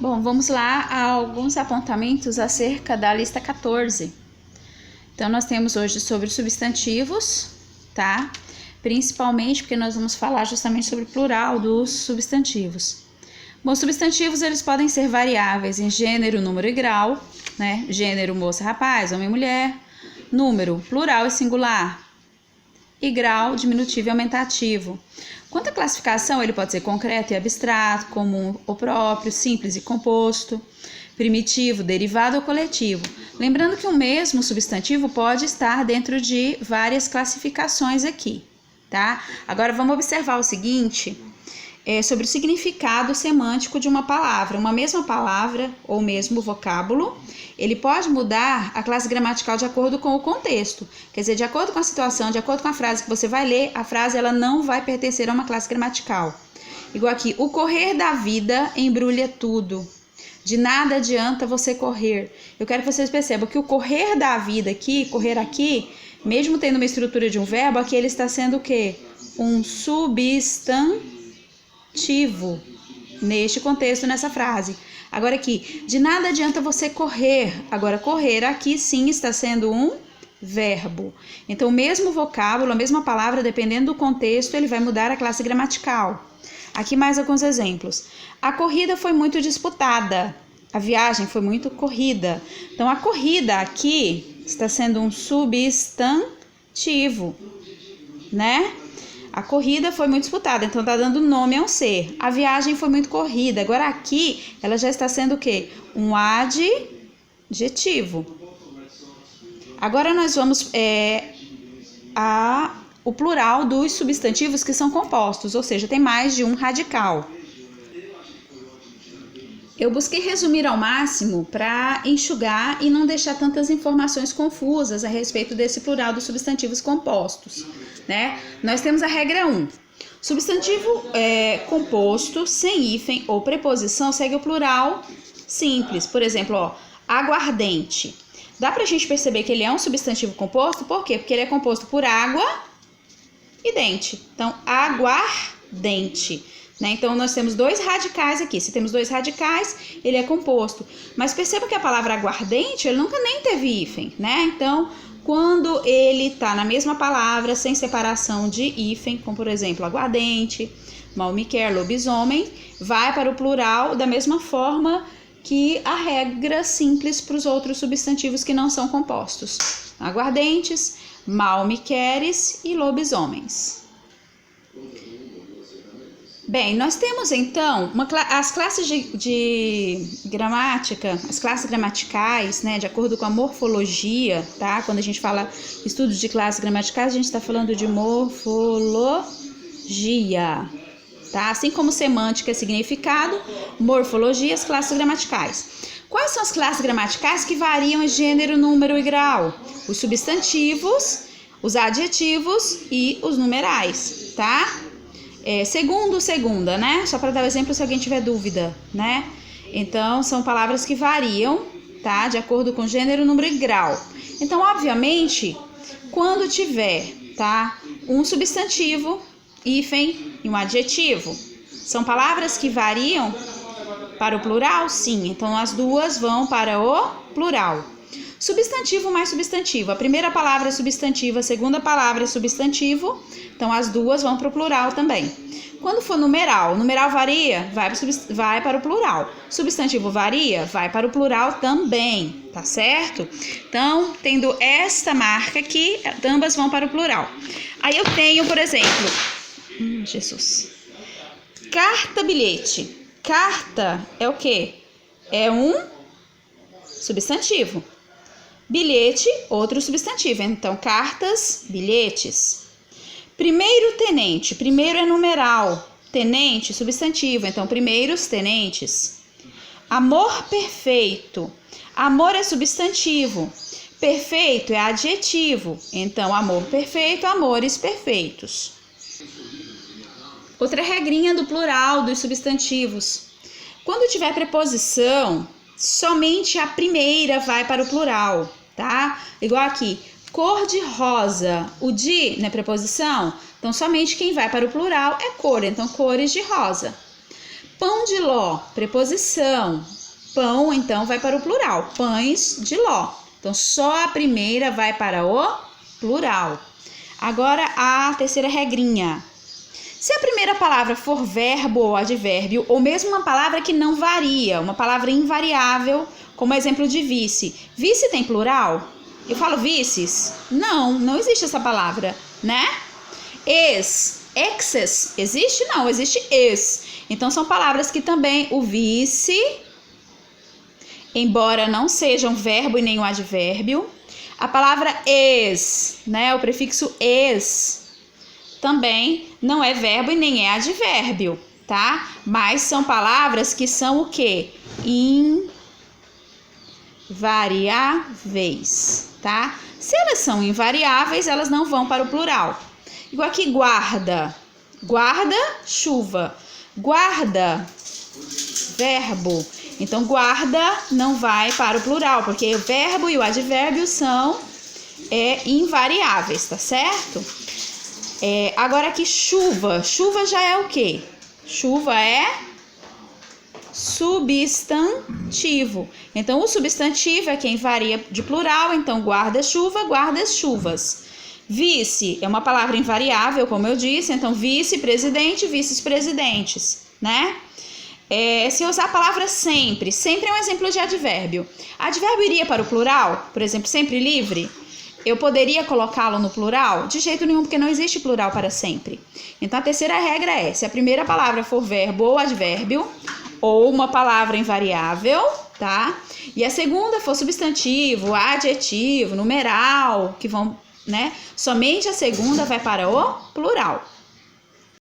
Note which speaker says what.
Speaker 1: Bom, vamos lá a alguns apontamentos acerca da lista 14. Então, nós temos hoje sobre substantivos, tá? Principalmente porque nós vamos falar justamente sobre o plural dos substantivos. Bom, substantivos eles podem ser variáveis em gênero, número e grau, né? Gênero, moça, rapaz, homem e mulher. Número, plural e singular. E grau, diminutivo e aumentativo. Quanto à classificação, ele pode ser concreto e abstrato, comum ou próprio, simples e composto, primitivo, derivado ou coletivo. Lembrando que o mesmo substantivo pode estar dentro de várias classificações aqui, tá? Agora vamos observar o seguinte, sobre o significado semântico de uma palavra. Uma mesma palavra ou mesmo vocábulo, ele pode mudar a classe gramatical de acordo com o contexto. Quer dizer, de acordo com a situação, de acordo com a frase que você vai ler, a frase ela não vai pertencer a uma classe gramatical. Igual aqui, o correr da vida embrulha tudo. De nada adianta você correr. Eu quero que vocês percebam que o correr da vida aqui, correr aqui, mesmo tendo uma estrutura de um verbo, aqui ele está sendo o quê? Um substantivo. Neste contexto, nessa frase. Agora aqui, de nada adianta você correr. Agora, correr aqui sim está sendo um verbo. Então, o mesmo vocábulo, a mesma palavra, dependendo do contexto, ele vai mudar a classe gramatical. Aqui mais alguns exemplos. A corrida foi muito disputada. A viagem foi muito corrida. Então, a corrida aqui está sendo um substantivo, né? A corrida foi muito disputada, então está dando nome a um ser. A viagem foi muito corrida. Agora aqui, ela já está sendo o quê? Um adjetivo. Agora nós vamos o plural dos substantivos que são compostos, ou seja, tem mais de um radical. Eu busquei resumir ao máximo para enxugar e não deixar tantas informações confusas a respeito desse plural dos substantivos compostos, né? Nós temos a regra 1. Substantivo composto, sem hífen ou preposição, segue o plural simples. Por exemplo, ó, aguardente. Dá pra gente perceber que ele é um substantivo composto, por quê? Porque ele é composto por água e dente. Então, aguardente. Né? Então, nós temos dois radicais aqui. Se temos dois radicais, ele é composto. Mas perceba que a palavra aguardente, ele nunca nem teve hífen, né? Então, quando ele está na mesma palavra, sem separação de hífen, como por exemplo, aguardente, mal me quer, lobisomem, vai para o plural da mesma forma que a regra simples para os outros substantivos que não são compostos. Aguardentes, mal me queres e lobisomens. Bem, nós temos então as classes de gramática, as classes gramaticais, né, de acordo com a morfologia, tá? Quando a gente fala estudos de classes gramaticais, a gente está falando de morfologia, tá? Assim como semântica é significado, morfologia, as classes gramaticais. Quais são as classes gramaticais que variam em gênero, número e grau? Os substantivos, os adjetivos e os numerais, tá? Segundo, segunda, né? Só para dar o exemplo se alguém tiver dúvida, né? Então, são palavras que variam, tá? De acordo com gênero, número e grau. Então, obviamente, quando tiver, tá? Um substantivo, hífen e um adjetivo, são palavras que variam para o plural? Sim. Então, as duas vão para o plural. Substantivo mais substantivo. A primeira palavra é substantivo, a segunda palavra é substantivo. Então, as duas vão para o plural também. Quando for numeral, numeral varia, vai para o plural. Substantivo varia, vai para o plural também, tá certo? Então, tendo esta marca aqui, ambas vão para o plural. Aí eu tenho, por exemplo, carta, bilhete. Carta é o quê? É um substantivo. Bilhete, outro substantivo. Então, cartas, bilhetes. Primeiro tenente. Primeiro é numeral. Tenente, substantivo. Então, primeiros tenentes. Amor perfeito. Amor é substantivo. Perfeito é adjetivo. Então, amor perfeito, amores perfeitos. Outra regrinha do plural dos substantivos. Quando tiver preposição, somente a primeira vai para o plural, tá? Igual aqui, cor de rosa. O de, né, preposição? Então, somente quem vai para o plural é cor. Então, cores de rosa. Pão de ló, preposição. Pão, então, vai para o plural. Pães de ló. Então, só a primeira vai para o plural. Agora, a terceira regrinha. Se a primeira palavra for verbo ou advérbio, ou mesmo uma palavra que não varia, uma palavra invariável, como exemplo de vice. Vice tem plural? Eu falo vices? Não existe essa palavra, né? Excess, existe? Não, existe ex. Então, são palavras que também o vice, embora não sejam verbo e nem um advérbio, a palavra ex, né, o prefixo ex, também não é verbo e nem é advérbio, tá? Mas são palavras que são o quê? Invariáveis, tá? Se elas são invariáveis, elas não vão para o plural. Igual aqui, guarda. Guarda, chuva. Guarda, verbo. Então, guarda não vai para o plural, porque o verbo e o advérbio são invariáveis, tá certo? Agora aqui, chuva. Chuva já é o quê? Chuva é substantivo. Então, o substantivo é quem varia de plural. Então, guarda-chuva, guardas-chuvas. Vice é uma palavra invariável, como eu disse. Então, vice-presidente, vices-presidentes, né? Se eu usar a palavra sempre, sempre é um exemplo de advérbio. Advérbio iria para o plural? Por exemplo, sempre livre? Eu poderia colocá-lo no plural? De jeito nenhum, porque não existe plural para sempre. Então, a terceira regra é, se a primeira palavra for verbo ou advérbio, ou uma palavra invariável, tá? E a segunda for substantivo, adjetivo, numeral, que vão, né? Somente a segunda vai para o plural.